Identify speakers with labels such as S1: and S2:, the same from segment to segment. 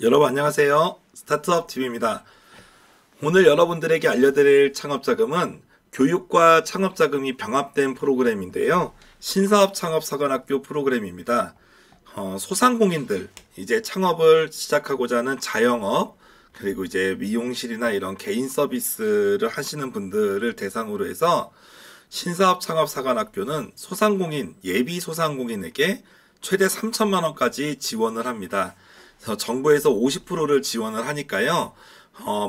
S1: 여러분 안녕하세요. 스타트업 TV입니다. 오늘 여러분들에게 알려드릴 창업자금은 교육과 창업자금이 병합된 프로그램인데요. 신사업 창업사관학교 프로그램입니다. 소상공인들, 이제 창업을 시작하고자 하는 자영업, 그리고 이제 미용실이나 이런 개인 서비스를 하시는 분들을 대상으로 해서 신사업 창업사관학교는 소상공인, 예비 소상공인에게 최대 3천만 원까지 지원을 합니다. 그래서 정부에서 50%를 지원을 하니까요.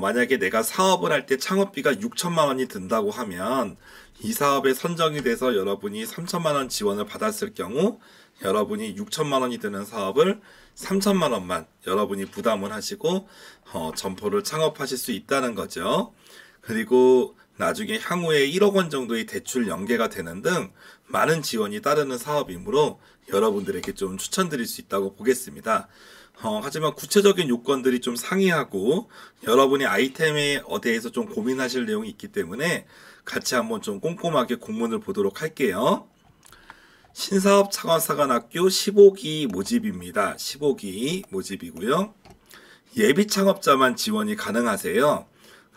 S1: 만약에 내가 사업을 할 때 창업비가 6천만 원이 든다고 하면 이 사업에 선정이 돼서 여러분이 3천만 원 지원을 받았을 경우 여러분이 6천만 원이 드는 사업을 3천만 원만 여러분이 부담을 하시고 점포를 창업하실 수 있다는 거죠. 그리고 나중에 향후에 1억 원 정도의 대출 연계가 되는 등 많은 지원이 따르는 사업이므로 여러분들에게 좀 추천드릴 수 있다고 보겠습니다. 하지만 구체적인 요건들이 좀 상이하고 여러분이 아이템에 대해서 좀 고민하실 내용이 있기 때문에 같이 한번 좀 꼼꼼하게 공문을 보도록 할게요. 신사업 창업사관학교 15기 모집입니다. 15기 모집이고요. 예비 창업자만 지원이 가능하세요.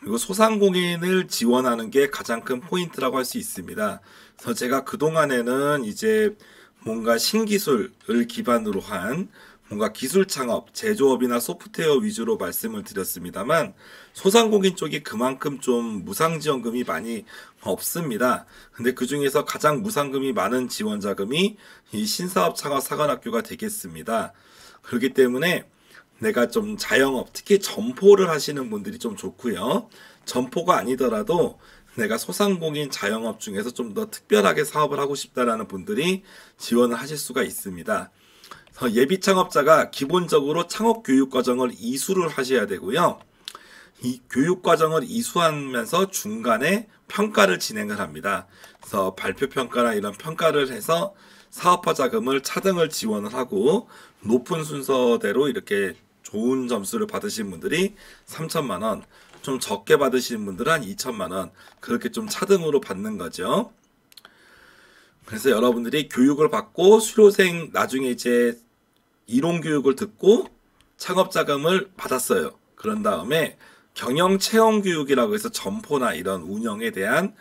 S1: 그리고 소상공인을 지원하는 게 가장 큰 포인트라고 할 수 있습니다. 그래서 제가 그동안에는 이제 뭔가 신기술을 기반으로 한 뭔가 기술 창업, 제조업이나 소프트웨어 위주로 말씀을 드렸습니다만 소상공인 쪽이 그만큼 좀 무상지원금이 많이 없습니다. 근데 그 중에서 가장 무상금이 많은 지원자금이 이 신사업 창업사관학교가 되겠습니다. 그렇기 때문에 내가 좀 자영업, 특히 점포를 하시는 분들이 좀 좋고요. 점포가 아니더라도 내가 소상공인 자영업 중에서 좀 더 특별하게 사업을 하고 싶다라는 분들이 지원을 하실 수가 있습니다. 예비 창업자가 기본적으로 창업 교육 과정을 이수를 하셔야 되고요. 이 교육 과정을 이수하면서 중간에 평가를 진행을 합니다. 그래서 발표 평가나 이런 평가를 해서 사업화 자금을 차등을 지원을 하고 높은 순서대로 이렇게 좋은 점수를 받으신 분들이 3천만 원, 좀 적게 받으시는 분들은 한 2천만 원, 그렇게 좀 차등으로 받는 거죠. 그래서 여러분들이 교육을 받고 수료생 나중에 이제 이론 교육을 듣고 창업 자금을 받았어요. 그런 다음에 경영 체험 교육이라고 해서 점포나 이런 운영에 대한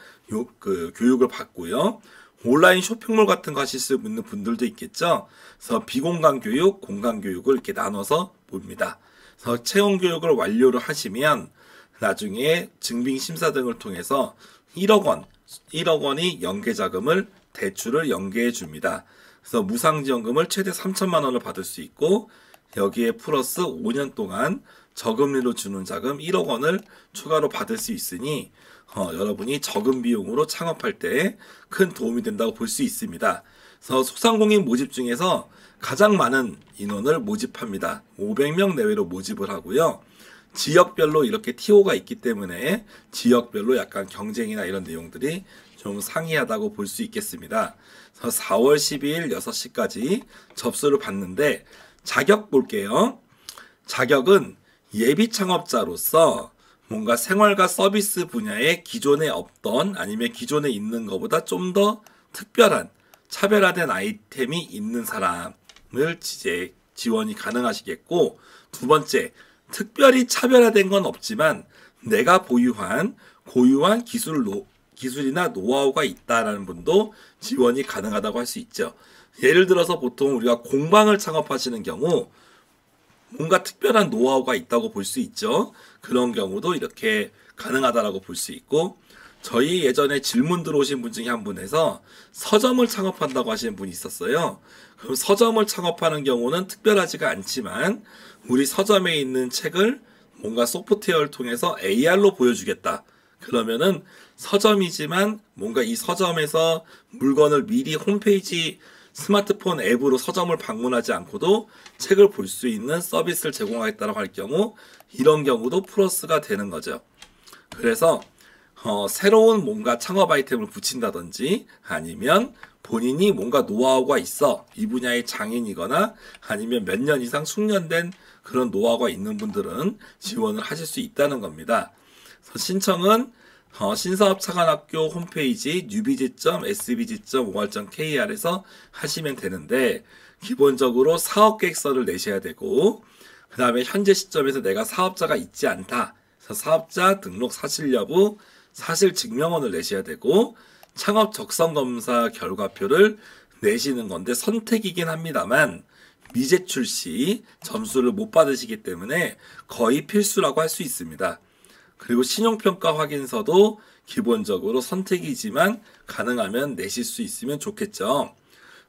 S1: 교육을 받고요. 온라인 쇼핑몰 같은 거 하실 수 있는 분들도 있겠죠. 그래서 비공강 교육, 공강 교육을 이렇게 나눠서 봅니다. 그래서 체험 교육을 완료를 하시면 나중에 증빙 심사 등을 통해서 1억 원이 연계 자금을 대출을 연계해 줍니다. 그래서 무상지원금을 최대 3천만 원을 받을 수 있고 여기에 플러스 5년 동안 저금리로 주는 자금 1억 원을 추가로 받을 수 있으니 여러분이 적은 비용으로 창업할 때 큰 도움이 된다고 볼 수 있습니다. 그래서 소상공인 모집 중에서 가장 많은 인원을 모집합니다. 500명 내외로 모집을 하고요. 지역별로 이렇게 TO가 있기 때문에 지역별로 약간 경쟁이나 이런 내용들이 좀 상이하다고 볼 수 있겠습니다. 그래서 4월 12일 6시까지 접수를 받는데 자격 볼게요. 자격은 예비 창업자로서 뭔가 생활과 서비스 분야에 기존에 없던 아니면 기존에 있는 것보다 좀 더 특별한 차별화된 아이템이 있는 사람을 지원이 가능하시겠고, 두 번째, 특별히 차별화된 건 없지만 내가 보유한 고유한 기술이나 노하우가 있다라는 분도 지원이 가능하다고 할 수 있죠. 예를 들어서 보통 우리가 공방을 창업하시는 경우 뭔가 특별한 노하우가 있다고 볼 수 있죠. 그런 경우도 이렇게 가능하다라고 볼 수 있고, 저희 예전에 질문 들어오신 분 중에 한 분에서 서점을 창업한다고 하시는 분이 있었어요. 그럼 서점을 창업하는 경우는 특별하지가 않지만 우리 서점에 있는 책을 뭔가 소프트웨어를 통해서 AR로 보여주겠다. 그러면은 서점이지만 뭔가 이 서점에서 물건을 미리 홈페이지 스마트폰 앱으로 서점을 방문하지 않고도 책을 볼 수 있는 서비스를 제공하겠다고 할 경우 이런 경우도 플러스가 되는 거죠. 그래서 새로운 뭔가 창업 아이템을 붙인다든지 아니면 본인이 뭔가 노하우가 있어 이 분야의 장인이거나 아니면 몇 년 이상 숙련된 그런 노하우가 있는 분들은 지원을 하실 수 있다는 겁니다. 그래서 신청은 신사업차관학교 홈페이지 newbiz.sbg.or.kr에서 하시면 되는데 기본적으로 사업계획서를 내셔야 되고, 그 다음에 현재 시점에서 내가 사업자가 있지 않다. 그래서 사업자 등록 사실 여부, 사실 증명원을 내셔야 되고 창업 적성검사 결과표를 내시는 건데 선택이긴 합니다만 미제출 시 점수를 못 받으시기 때문에 거의 필수라고 할 수 있습니다. 그리고 신용평가 확인서도 기본적으로 선택이지만 가능하면 내실 수 있으면 좋겠죠.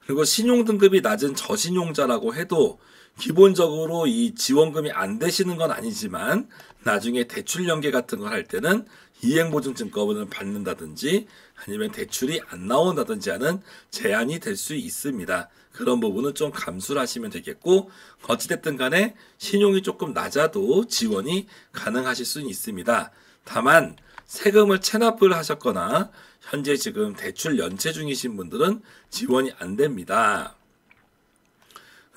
S1: 그리고 신용등급이 낮은 저신용자라고 해도 기본적으로 이 지원금이 안 되시는 건 아니지만 나중에 대출 연계 같은 걸 할 때는 이행보증증권을 받는다든지 아니면 대출이 안 나온다든지 하는 제한이 될 수 있습니다. 그런 부분은 좀 감수를 하시면 되겠고 어찌됐든 간에 신용이 조금 낮아도 지원이 가능하실 수는 있습니다. 다만 세금을 체납을 하셨거나 현재 지금 대출 연체 중이신 분들은 지원이 안 됩니다.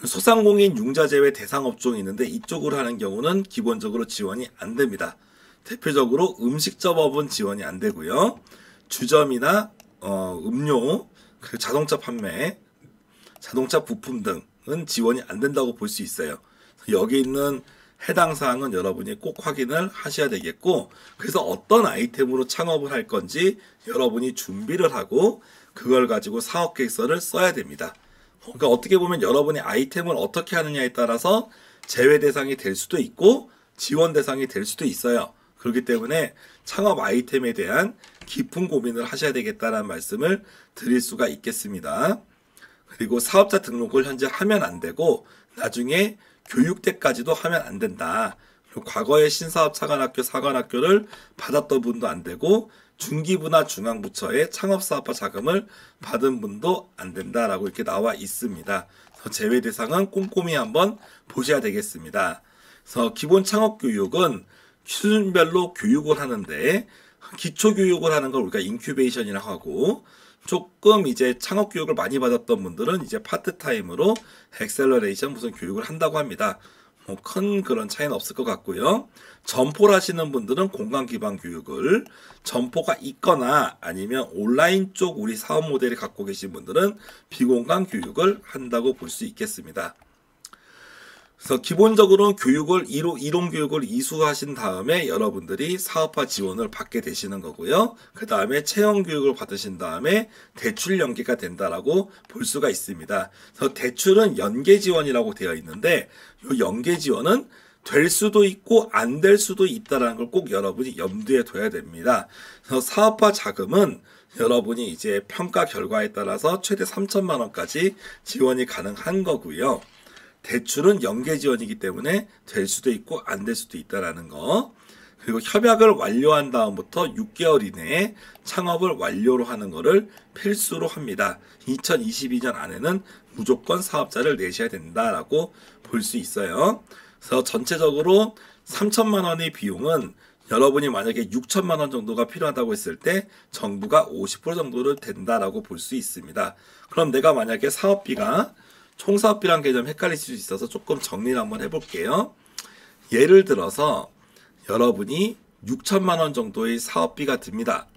S1: 소상공인 융자제외 대상업종이 있는데 이쪽으로 하는 경우는 기본적으로 지원이 안 됩니다. 대표적으로 음식점업은 지원이 안 되고요. 주점이나 음료, 그리고 자동차 판매, 자동차 부품 등은 지원이 안 된다고 볼 수 있어요. 여기 있는 해당 사항은 여러분이 꼭 확인을 하셔야 되겠고 그래서 어떤 아이템으로 창업을 할 건지 여러분이 준비를 하고 그걸 가지고 사업계획서를 써야 됩니다. 그러니까 어떻게 보면 여러분이 아이템을 어떻게 하느냐에 따라서 제외 대상이 될 수도 있고 지원 대상이 될 수도 있어요. 그렇기 때문에 창업 아이템에 대한 깊은 고민을 하셔야 되겠다는 말씀을 드릴 수가 있겠습니다. 그리고 사업자 등록을 현재 하면 안 되고 나중에 교육 때까지도 하면 안 된다. 그리고 과거에 신사업 차관학교, 사관학교를 받았던 분도 안 되고 중기부나 중앙부처의 창업사업화 자금을 받은 분도 안 된다라고 이렇게 나와 있습니다. 제외 대상은 꼼꼼히 한번 보셔야 되겠습니다. 그래서 기본 창업교육은 수준별로 교육을 하는데 기초교육을 하는 걸 우리가 인큐베이션이라고 하고 조금 이제 창업교육을 많이 받았던 분들은 이제 파트타임으로 엑셀러레이션 무슨 교육을 한다고 합니다. 뭐 큰 그런 차이는 없을 것 같고요. 점포를 하시는 분들은 공간 기반 교육을 점포가 있거나 아니면 온라인 쪽 우리 사업 모델을 갖고 계신 분들은 비공간 교육을 한다고 볼 수 있겠습니다. 그래서 기본적으로는 교육을 이론 교육을 이수하신 다음에 여러분들이 사업화 지원을 받게 되시는 거고요. 그 다음에 체험 교육을 받으신 다음에 대출 연계가 된다라고 볼 수가 있습니다. 그래서 대출은 연계 지원이라고 되어 있는데 이 연계 지원은 될 수도 있고 안 될 수도 있다라는 걸 꼭 여러분이 염두에 둬야 됩니다. 그래서 사업화 자금은 여러분이 이제 평가 결과에 따라서 최대 3천만 원까지 지원이 가능한 거고요. 대출은 연계 지원이기 때문에 될 수도 있고 안 될 수도 있다라는 거. 그리고 협약을 완료한 다음부터 6개월 이내에 창업을 완료로 하는 거를 필수로 합니다. 2022년 안에는 무조건 사업자를 내셔야 된다라고 볼 수 있어요. 그래서 전체적으로 3천만 원의 비용은 여러분이 만약에 6천만 원 정도가 필요하다고 했을 때 정부가 50% 정도를 된다라고 볼 수 있습니다. 그럼 내가 만약에 사업비가 총사업비란 개념 헷갈리실 수 있어서 조금 정리를 한번 해볼게요. 예를 들어서 여러분이 6천만 원 정도의 사업비가 듭니다.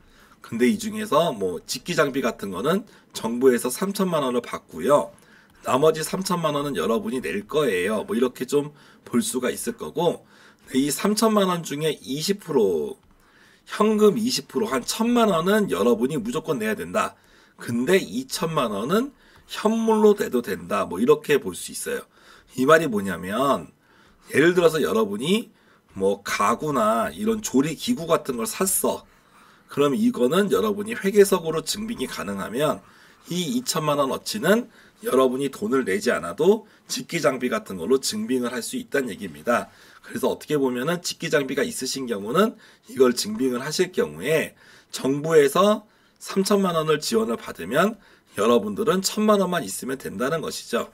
S1: 근데 이 중에서 뭐 직기장비 같은 거는 정부에서 3천만 원을 받고요. 나머지 3천만 원은 여러분이 낼 거예요. 뭐 이렇게 좀 볼 수가 있을 거고 이 3천만 원 중에 20% 현금 20% 한 1,000만 원은 여러분이 무조건 내야 된다. 근데 2천만 원은 현물로 내도 된다. 뭐 이렇게 볼 수 있어요. 이 말이 뭐냐면 예를 들어서 여러분이 뭐 가구나 이런 조리 기구 같은 걸 샀어. 그럼 이거는 여러분이 회계적으로 증빙이 가능하면 이 2천만 원 어치는 여러분이 돈을 내지 않아도 직기장비 같은 걸로 증빙을 할 수 있다는 얘기입니다. 그래서 어떻게 보면은 직기장비가 있으신 경우는 이걸 증빙을 하실 경우에 정부에서 3천만 원을 지원을 받으면 여러분들은 1,000만 원만 있으면 된다는 것이죠.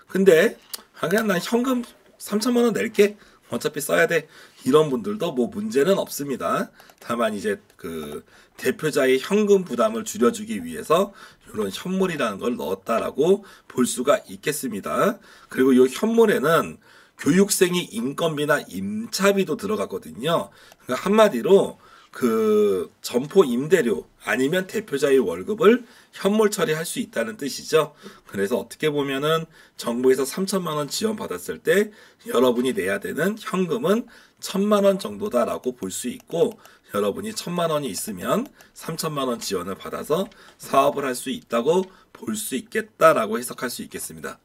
S1: 근데 그냥 난 현금 3천만 원 낼게. 어차피 써야 돼. 이런 분들도 뭐 문제는 없습니다. 다만 이제 그 대표자의 현금 부담을 줄여주기 위해서 이런 현물이라는 걸 넣었다라고 볼 수가 있겠습니다. 그리고 이 현물에는 교육생이 인건비나 임차비도 들어가거든요. 그러니까 한마디로 그 점포 임대료 아니면 대표자의 월급을 현물 처리할 수 있다는 뜻이죠. 그래서 어떻게 보면은 정부에서 3천만 원 지원 받았을 때 여러분이 내야 되는 현금은 1,000만 원 정도다라고 볼 수 있고, 여러분이 1,000만 원이 있으면 3천만 원 지원을 받아서 사업을 할 수 있다고 볼 수 있겠다라고 해석할 수 있겠습니다.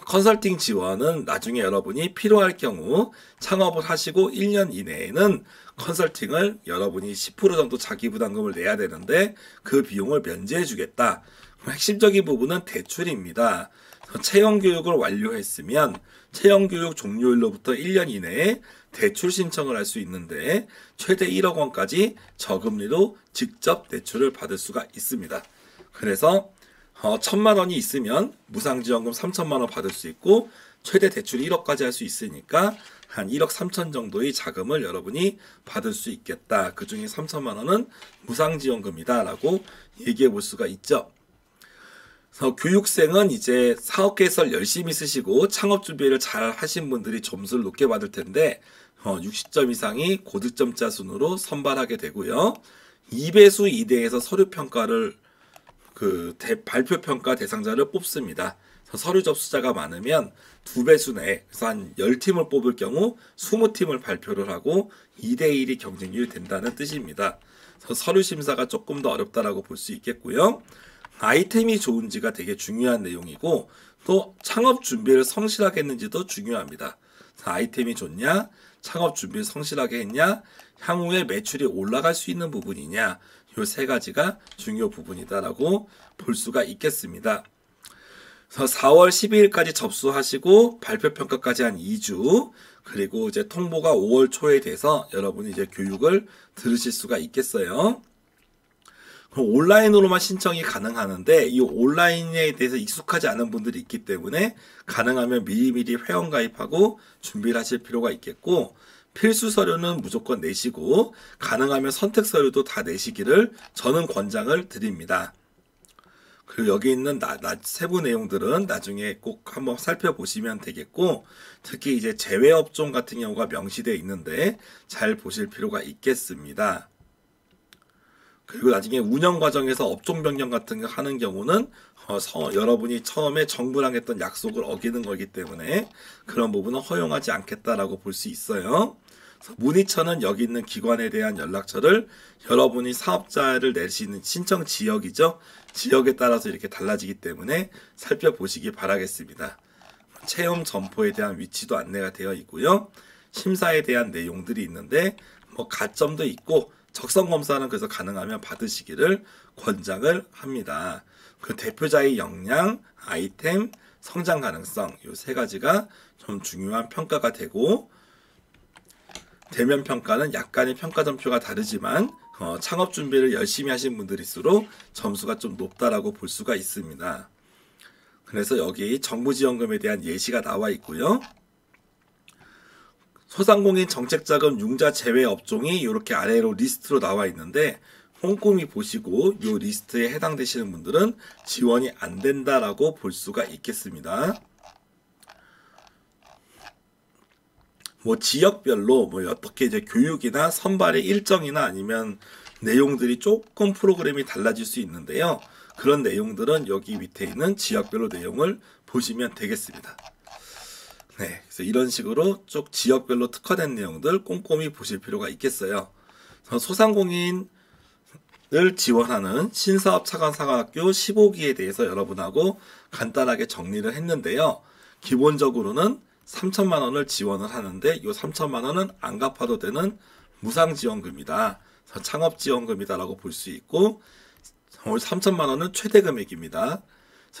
S1: 컨설팅 지원은 나중에 여러분이 필요할 경우 창업을 하시고 1년 이내에는 컨설팅을 여러분이 10% 정도 자기 부담금을 내야 되는데 그 비용을 면제해 주겠다. 핵심적인 부분은 대출입니다. 채용 교육을 완료했으면 채용 교육 종료일로부터 1년 이내에 대출 신청을 할 수 있는데 최대 1억 원까지 저금리로 직접 대출을 받을 수가 있습니다. 그래서 1,000만 원이 있으면 무상지원금 3천만 원 받을 수 있고 최대 대출 1억까지 할 수 있으니까 한 1억 3천 정도의 자금을 여러분이 받을 수 있겠다. 그 중에 3천만 원은 무상지원금이다 라고 얘기해 볼 수가 있죠. 그래서 교육생은 이제 사업 계획서를 열심히 쓰시고 창업 준비를 잘 하신 분들이 점수를 높게 받을 텐데 60점 이상이 고득점자 순으로 선발하게 되고요. 2배수 이내에서 서류평가를 발표평가 대상자를 뽑습니다. 서류 접수자가 많으면 2배수 내에, 그래서 한 10팀을 뽑을 경우 20팀을 발표를 하고 2대1이 경쟁률이 된다는 뜻입니다. 서류 심사가 조금 더 어렵다라고 볼 수 있겠고요. 아이템이 좋은지가 되게 중요한 내용이고, 또 창업 준비를 성실하게 했는지도 중요합니다. 아이템이 좋냐, 창업 준비를 성실하게 했냐, 향후에 매출이 올라갈 수 있는 부분이냐, 이 세 가지가 중요 부분이다라고 볼 수가 있겠습니다. 그래서 4월 12일까지 접수하시고 발표평가까지 한 2주, 그리고 이제 통보가 5월 초에 돼서 여러분이 이제 교육을 들으실 수가 있겠어요. 온라인으로만 신청이 가능하는데 이 온라인에 대해서 익숙하지 않은 분들이 있기 때문에 가능하면 미리미리 회원 가입하고 준비를 하실 필요가 있겠고, 필수 서류는 무조건 내시고 가능하면 선택 서류도 다 내시기를 저는 권장을 드립니다. 그리고 여기 있는 세부 내용들은 나중에 꼭 한번 살펴보시면 되겠고, 특히 이제 제외업종 같은 경우가 명시되어 있는데 잘 보실 필요가 있겠습니다. 그리고 나중에 운영 과정에서 업종 변경 같은 거 하는 경우는 여러분이 처음에 정부랑 했던 약속을 어기는 거기 때문에 그런 부분은 허용하지 않겠다라고 볼 수 있어요. 문의처는 여기 있는 기관에 대한 연락처를 여러분이 사업자를 낼 수 있는 신청 지역이죠. 지역에 따라서 이렇게 달라지기 때문에 살펴보시기 바라겠습니다. 체험 점포에 대한 위치도 안내가 되어 있고요. 심사에 대한 내용들이 있는데 가점도 있고 적성 검사는 그래서 가능하면 받으시기를 권장을 합니다. 그 대표자의 역량, 아이템, 성장 가능성 이 세 가지가 좀 중요한 평가가 되고, 대면 평가는 약간의 평가 점표가 다르지만 창업 준비를 열심히 하신 분들일수록 점수가 좀 높다라고 볼 수가 있습니다. 그래서 여기 정부 지원금에 대한 예시가 나와 있고요. 소상공인 정책자금 융자 제외 업종이 이렇게 아래로 리스트로 나와 있는데 꼼꼼히 보시고 이 리스트에 해당되시는 분들은 지원이 안 된다라고 볼 수가 있겠습니다. 지역별로 어떻게 이제 교육이나 선발의 일정이나 아니면 내용들이 조금 프로그램이 달라질 수 있는데요. 그런 내용들은 여기 밑에 있는 지역별로 내용을 보시면 되겠습니다. 네, 그래서 이런 식으로 쭉 지역별로 특화된 내용들 꼼꼼히 보실 필요가 있겠어요. 소상공인을 지원하는 신사업 차관사관학교 15기에 대해서 여러분하고 간단하게 정리를 했는데요. 기본적으로는 3천만 원을 지원을 하는데 이 3천만 원은 안 갚아도 되는 무상지원금이다. 창업지원금이다라고 볼 수 있고, 3천만 원은 최대 금액입니다.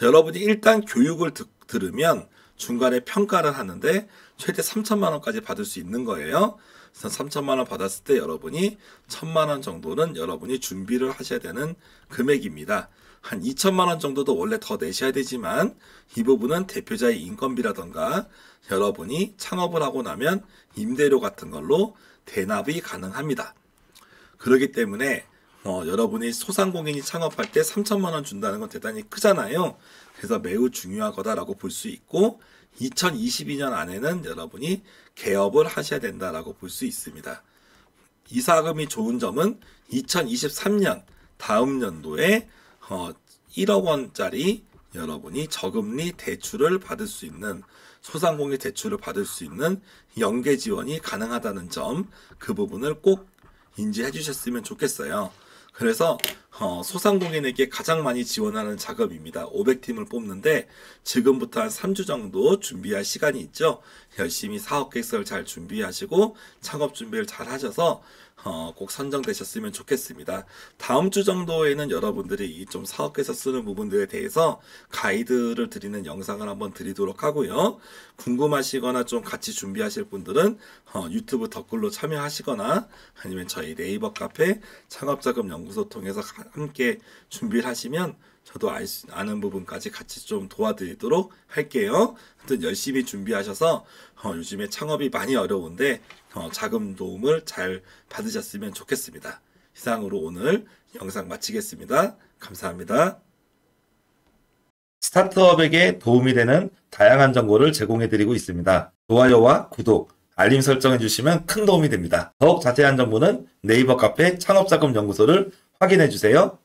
S1: 여러분이 일단 교육을 들으면 중간에 평가를 하는데 최대 3천만 원까지 받을 수 있는 거예요. 그래서 3천만 원 받았을 때 여러분이 1,000만 원 정도는 여러분이 준비를 하셔야 되는 금액입니다. 한 2천만 원 정도도 원래 더 내셔야 되지만 이 부분은 대표자의 인건비라던가 여러분이 창업을 하고 나면 임대료 같은 걸로 대납이 가능합니다. 그렇기 때문에 여러분이 소상공인이 창업할 때 3천만 원 준다는 건 대단히 크잖아요. 그래서 매우 중요한 거다라고 볼 수 있고 2022년 안에는 여러분이 개업을 하셔야 된다라고 볼 수 있습니다. 이사금이 좋은 점은 2023년 다음 연도에 1억 원짜리 여러분이 저금리 대출을 받을 수 있는, 소상공인 대출을 받을 수 있는 연계 지원이 가능하다는 점, 그 부분을 꼭 인지해 주셨으면 좋겠어요. 그래서 소상공인에게 가장 많이 지원하는 작업입니다. 500팀을 뽑는데 지금부터 한 3주 정도 준비할 시간이 있죠. 열심히 사업 계획서를 잘 준비하시고 창업 준비를 잘 하셔서 꼭 선정되셨으면 좋겠습니다. 다음 주 정도에는 여러분들이 이 좀 사업계획서 쓰는 부분들에 대해서 가이드를 드리는 영상을 한번 드리도록 하고요. 궁금하시거나 좀 같이 준비하실 분들은 유튜브 댓글로 참여하시거나 아니면 저희 네이버 카페 창업자금 연구소 통해서 함께 준비를 하시면 저도 아는 부분까지 같이 좀 도와드리도록 할게요. 하여튼 열심히 준비하셔서 요즘에 창업이 많이 어려운데 자금 도움을 잘 받으셨으면 좋겠습니다. 이상으로 오늘 영상 마치겠습니다. 감사합니다. 스타트업에게 도움이 되는 다양한 정보를 제공해드리고 있습니다. 좋아요와 구독, 알림 설정해주시면 큰 도움이 됩니다. 더욱 자세한 정보는 네이버 카페 창업자금 연구소를 확인해주세요.